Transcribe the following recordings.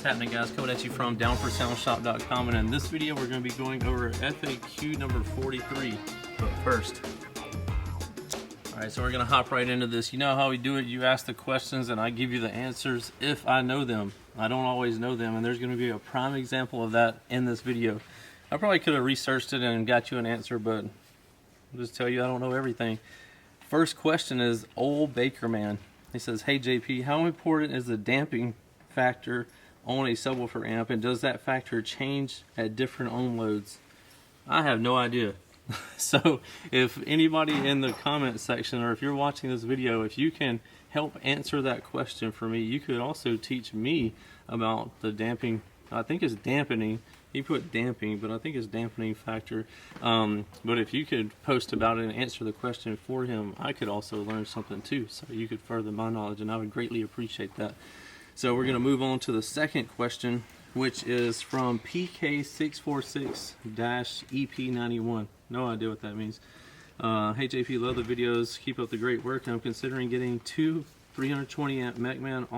What's happening, guys? Coming at you from downforsoundshop.com, and in this video we're going to be going over FAQ number 43. But first, alright, so we're going to hop right into this. You know how we do it, you ask the questions and I give you the answers if I know them. I don't always know them, and there's going to be a prime example of that in this video. I probably could have researched it and got you an answer, but I'll just tell you I don't know everything. First question is Old Baker Man. He says, hey JP, how important is the damping factor on a subwoofer amp, and does that factor change at different ohm loads? I have no idea. So if anybody in the comment section, or if you're watching this video, if you can help answer that question for me, you could also teach me about the damping. I think it's dampening. He put damping, but I think it's dampening factor. But if you could post about it and answer the question for him, I could also learn something too, so you could further my knowledge, and I would greatly appreciate that. So we're going to move on to the second question, which is from PK646-EP91. No idea what that means. Hey JP, love the videos. Keep up the great work. I'm considering getting two 320 amp MacMan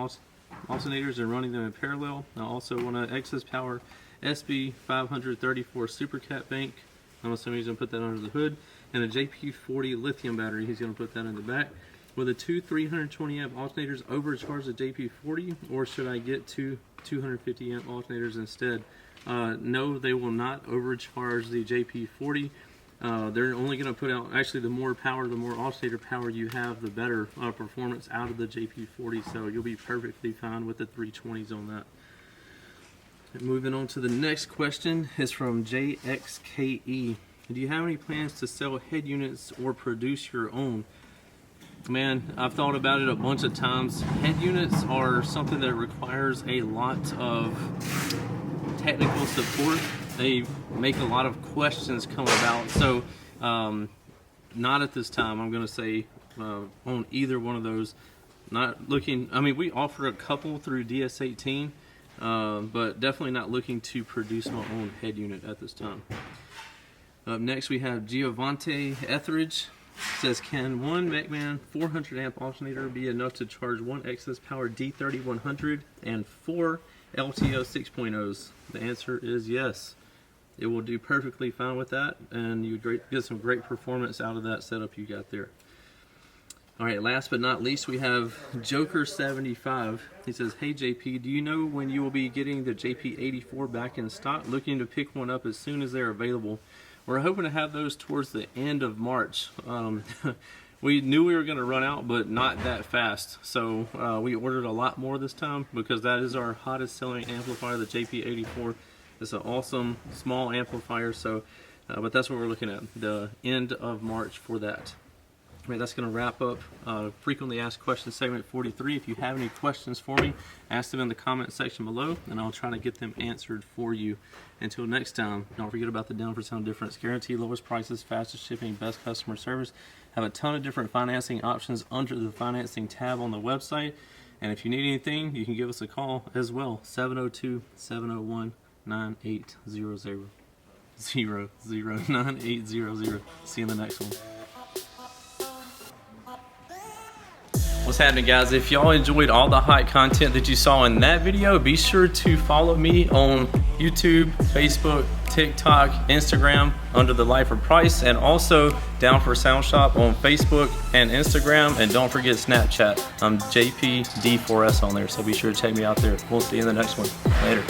alternators and running them in parallel. I also want an excess power SB 534 supercat bank. I'm assuming he's going to put that under the hood. And a JP40 lithium battery. He's going to put that in the back. Will the two 320 amp alternators overcharge the JP40, or should I get two 250 amp alternators instead? No, they will not overcharge the JP40. They're only going to put out, actually the more power, the more alternator power you have, the better performance out of the JP40, so you'll be perfectly fine with the 320s on that. Moving on to the next question is from JXKE. Do you have any plans to sell head units or produce your own? Man, I've thought about it a bunch of times. Head units are something that requires a lot of technical support. They make a lot of questions come about. So, not at this time. I'm going to say on either one of those. Not looking. I mean, we offer a couple through DS18, but definitely not looking to produce my own head unit at this time. Up next, we have Giovanni Etheridge. Says, can one MacMan 400 amp alternator be enough to charge one excess power D3100 and four LTO 6.0s? The answer is yes. It will do perfectly fine with that, and you get some great performance out of that setup you got there. Alright, last but not least, we have Joker75. He says, hey JP, do you know when you will be getting the JP84 back in stock? Looking to pick one up as soon as they're available. We're hoping to have those towards the end of March. We knew we were going to run out, but not that fast. So we ordered a lot more this time, because that is our hottest selling amplifier, the JP84. It's an awesome small amplifier. So, but that's what we're looking at, the end of March for that. I mean, that's going to wrap up Frequently Asked Questions segment 43. If you have any questions for me, ask them in the comment section below, and I'll try to get them answered for you. Until next time, don't forget about the Down for Sound difference guarantee, lowest prices, fastest shipping, best customer service. Have a ton of different financing options under the financing tab on the website. And if you need anything, you can give us a call as well, 702-701-9800. 9800. See you in the next one. What's happening, guys? If y'all enjoyed all the hot content that you saw in that video, be sure to follow me on YouTube, Facebook, TikTok, Instagram under the Life of Price, and also Down for Sound Shop on Facebook and Instagram, and don't forget Snapchat. I'm JPD4S on there, so be sure to check me out there. We'll see you in the next one. Later.